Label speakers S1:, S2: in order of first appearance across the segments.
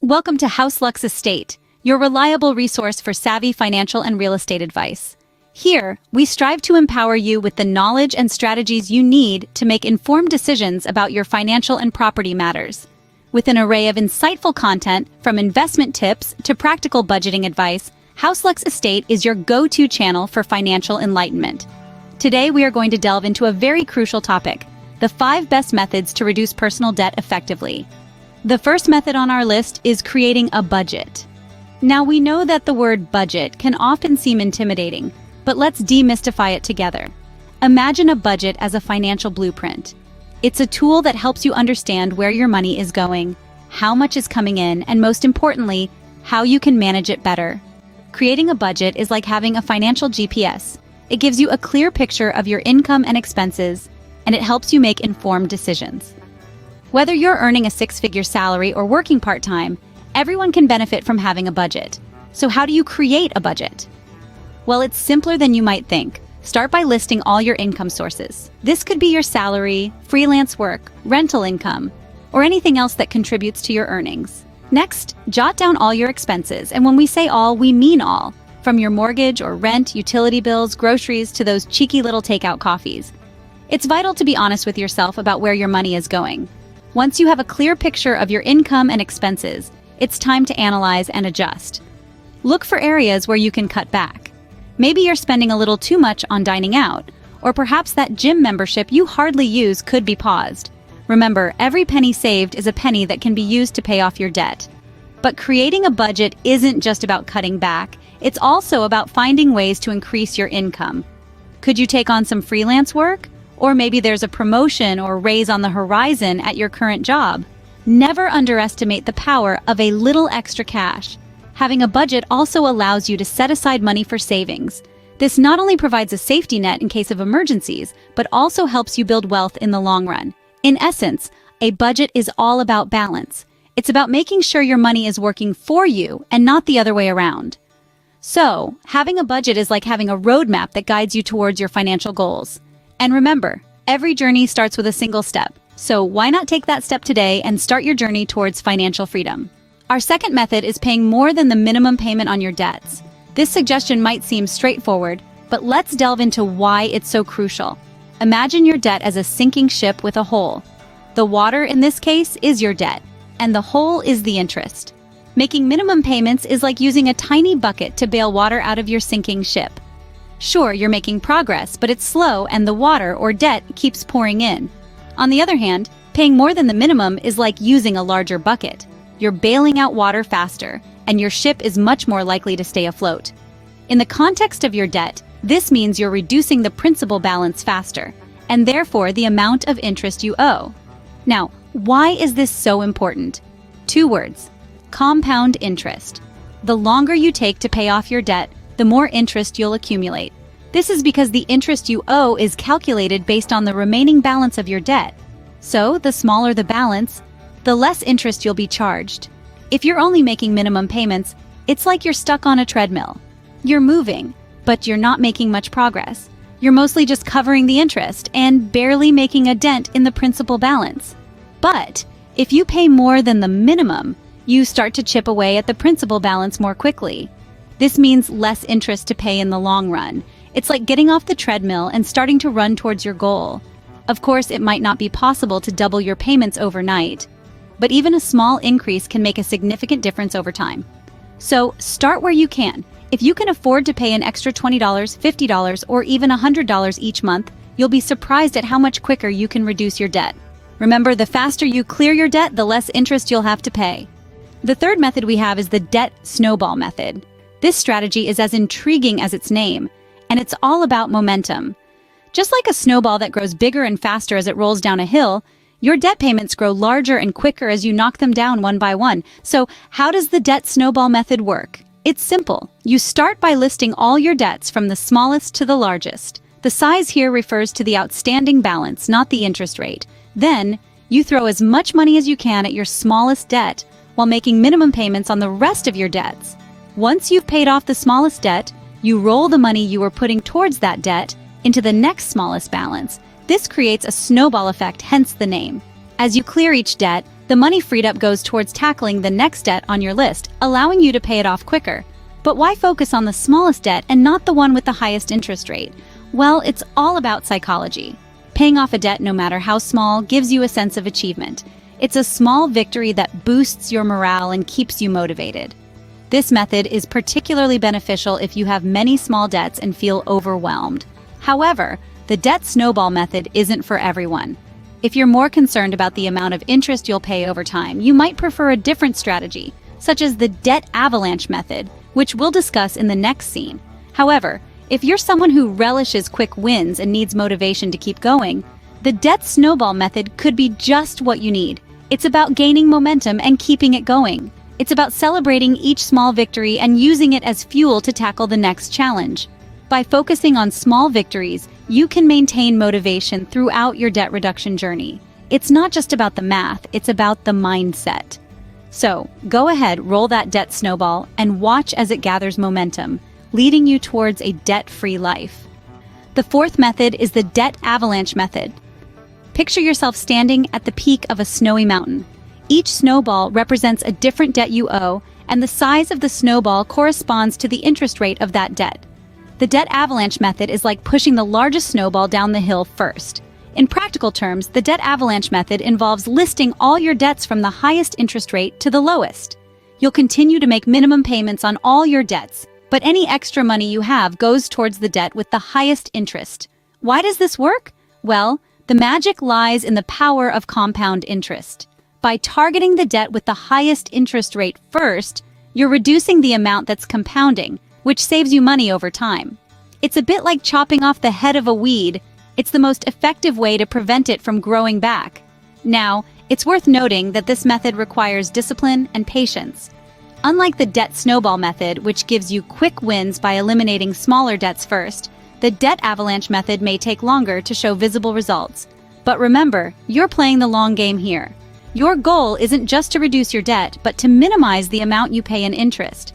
S1: Welcome to House Lux Estate, your reliable resource for savvy financial and real estate advice. Here, we strive to empower you with the knowledge and strategies you need to make informed decisions about your financial and property matters. With an array of insightful content, from investment tips to practical budgeting advice, House Lux Estate is your go-to channel for financial enlightenment. Today, we are going to delve into a very crucial topic: the 5 best methods to reduce personal debt effectively. The first method on our list is creating a budget. Now, we know that the word budget can often seem intimidating, but let's demystify it together. Imagine a budget as a financial blueprint. It's a tool that helps you understand where your money is going, how much is coming in, and most importantly, how you can manage it better. Creating a budget is like having a financial GPS. It gives you a clear picture of your income and expenses, and it helps you make informed decisions. Whether you're earning a 6-figure salary or working part-time, everyone can benefit from having a budget. So how do you create a budget? Well, it's simpler than you might think. Start by listing all your income sources. This could be your salary, freelance work, rental income, or anything else that contributes to your earnings. Next, jot down all your expenses, and when we say all, we mean all, from your mortgage or rent, utility bills, groceries, to those cheeky little takeout coffees. It's vital to be honest with yourself about where your money is going. Once you have a clear picture of your income and expenses, it's time to analyze and adjust. Look for areas where you can cut back. Maybe you're spending a little too much on dining out, or perhaps that gym membership you hardly use could be paused. Remember, every penny saved is a penny that can be used to pay off your debt. But creating a budget isn't just about cutting back, it's also about finding ways to increase your income. Could you take on some freelance work? Or maybe there's a promotion or raise on the horizon at your current job. Never underestimate the power of a little extra cash. Having a budget also allows you to set aside money for savings. This not only provides a safety net in case of emergencies, but also helps you build wealth in the long run. In essence, a budget is all about balance. It's about making sure your money is working for you and not the other way around. So, having a budget is like having a roadmap that guides you towards your financial goals. And remember, every journey starts with a single step. So why not take that step today and start your journey towards financial freedom? Our second method is paying more than the minimum payment on your debts. This suggestion might seem straightforward, but let's delve into why it's so crucial. Imagine your debt as a sinking ship with a hole. The water in this case is your debt, and the hole is the interest. Making minimum payments is like using a tiny bucket to bail water out of your sinking ship. Sure, you're making progress, but it's slow and the water or debt keeps pouring in. On the other hand, paying more than the minimum is like using a larger bucket. You're bailing out water faster, and your ship is much more likely to stay afloat. In the context of your debt, this means you're reducing the principal balance faster, and therefore the amount of interest you owe. Now, why is this so important? 2 words: compound interest. The longer you take to pay off your debt, the more interest you'll accumulate. This is because the interest you owe is calculated based on the remaining balance of your debt. So, the smaller the balance, the less interest you'll be charged. If you're only making minimum payments, it's like you're stuck on a treadmill. You're moving, but you're not making much progress. You're mostly just covering the interest and barely making a dent in the principal balance. But if you pay more than the minimum, you start to chip away at the principal balance more quickly. This means less interest to pay in the long run. It's like getting off the treadmill and starting to run towards your goal. Of course, it might not be possible to double your payments overnight, but even a small increase can make a significant difference over time. So start where you can. If you can afford to pay an extra $20, $50, or even $100 each month, you'll be surprised at how much quicker you can reduce your debt. Remember, the faster you clear your debt, the less interest you'll have to pay. The third method we have is the debt snowball method. This strategy is as intriguing as its name, and it's all about momentum. Just like a snowball that grows bigger and faster as it rolls down a hill, your debt payments grow larger and quicker as you knock them down one by one. So, how does the debt snowball method work? It's simple. You start by listing all your debts from the smallest to the largest. The size here refers to the outstanding balance, not the interest rate. Then, you throw as much money as you can at your smallest debt while making minimum payments on the rest of your debts. Once you've paid off the smallest debt, you roll the money you were putting towards that debt into the next smallest balance. This creates a snowball effect, hence the name. As you clear each debt, The money freed up goes towards tackling the next debt on your list, allowing you to pay it off quicker. But why focus on the smallest debt and not the one with the highest interest rate? Well, it's all about psychology. Paying off a debt, no matter how small, gives you a sense of achievement. It's a small victory that boosts your morale and keeps you motivated. This method is particularly beneficial if you have many small debts and feel overwhelmed. However, the debt snowball method isn't for everyone. If you're more concerned about the amount of interest you'll pay over time, you might prefer a different strategy, such as the debt avalanche method, which we'll discuss in the next scene. However, if you're someone who relishes quick wins and needs motivation to keep going, the debt snowball method could be just what you need. It's about gaining momentum and keeping it going. It's about celebrating each small victory and using it as fuel to tackle the next challenge. By focusing on small victories, you can maintain motivation throughout your debt reduction journey. It's not just about the math, it's about the mindset. So, go ahead, roll that debt snowball and watch as it gathers momentum, leading you towards a debt-free life. The fourth method is the debt avalanche method. Picture yourself standing at the peak of a snowy mountain. Each snowball represents a different debt you owe, and the size of the snowball corresponds to the interest rate of that debt. The debt avalanche method is like pushing the largest snowball down the hill first. In practical terms, the debt avalanche method involves listing all your debts from the highest interest rate to the lowest. You'll continue to make minimum payments on all your debts, but any extra money you have goes towards the debt with the highest interest. Why does this work? Well, the magic lies in the power of compound interest. By targeting the debt with the highest interest rate first, you're reducing the amount that's compounding, which saves you money over time. It's a bit like chopping off the head of a weed. It's the most effective way to prevent it from growing back. Now, it's worth noting that this method requires discipline and patience. Unlike the debt snowball method, which gives you quick wins by eliminating smaller debts first, the debt avalanche method may take longer to show visible results. But remember, you're playing the long game here. Your goal isn't just to reduce your debt, but to minimize the amount you pay in interest.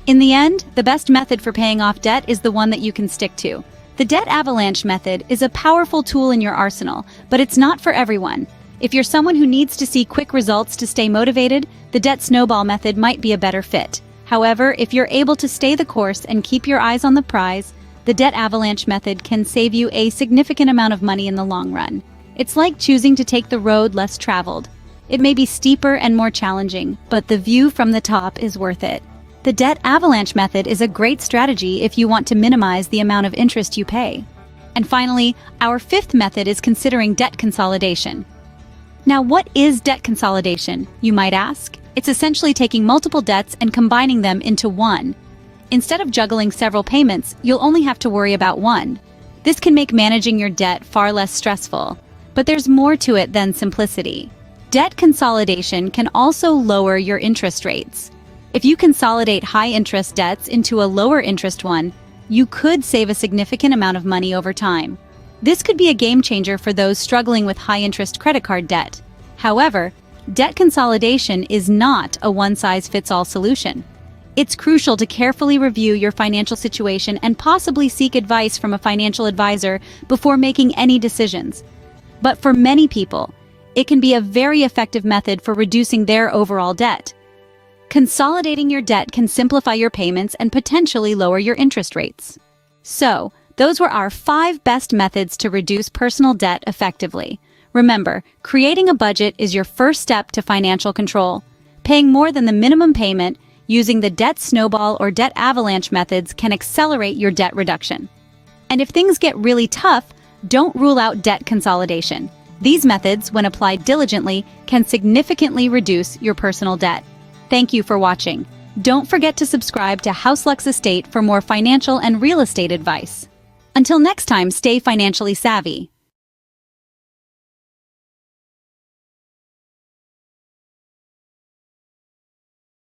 S1: In the end, the best method for paying off debt is the one that you can stick to. The debt avalanche method is a powerful tool in your arsenal, but it's not for everyone. If you're someone who needs to see quick results to stay motivated, the debt snowball method might be a better fit. However, if you're able to stay the course and keep your eyes on the prize, the debt avalanche method can save you a significant amount of money in the long run. It's like choosing to take the road less traveled. It may be steeper and more challenging, but the view from the top is worth it. The debt avalanche method is a great strategy if you want to minimize the amount of interest you pay. And finally, our fifth method is considering debt consolidation. Now, what is debt consolidation, you might ask? It's essentially taking multiple debts and combining them into one. Instead of juggling several payments, you'll only have to worry about one. This can make managing your debt far less stressful. But there's more to it than simplicity. Debt consolidation can also lower your interest rates. If you consolidate high-interest debts into a lower-interest one, you could save a significant amount of money over time. This could be a game-changer for those struggling with high-interest credit card debt. However, debt consolidation is not a one-size-fits-all solution. It's crucial to carefully review your financial situation and possibly seek advice from a financial advisor before making any decisions. But for many people, it can be a very effective method for reducing their overall debt. Consolidating your debt can simplify your payments and potentially lower your interest rates. So, those were our 5 best methods to reduce personal debt effectively. Remember, creating a budget is your first step to financial control. Paying more than the minimum payment, using the debt snowball or debt avalanche methods can accelerate your debt reduction. And if things get really tough, don't rule out debt consolidation. These methods, when applied diligently, can significantly reduce your personal debt. Thank you for watching. Don't forget to subscribe to House Lux Estate for more financial and real estate advice. Until next time, stay financially savvy.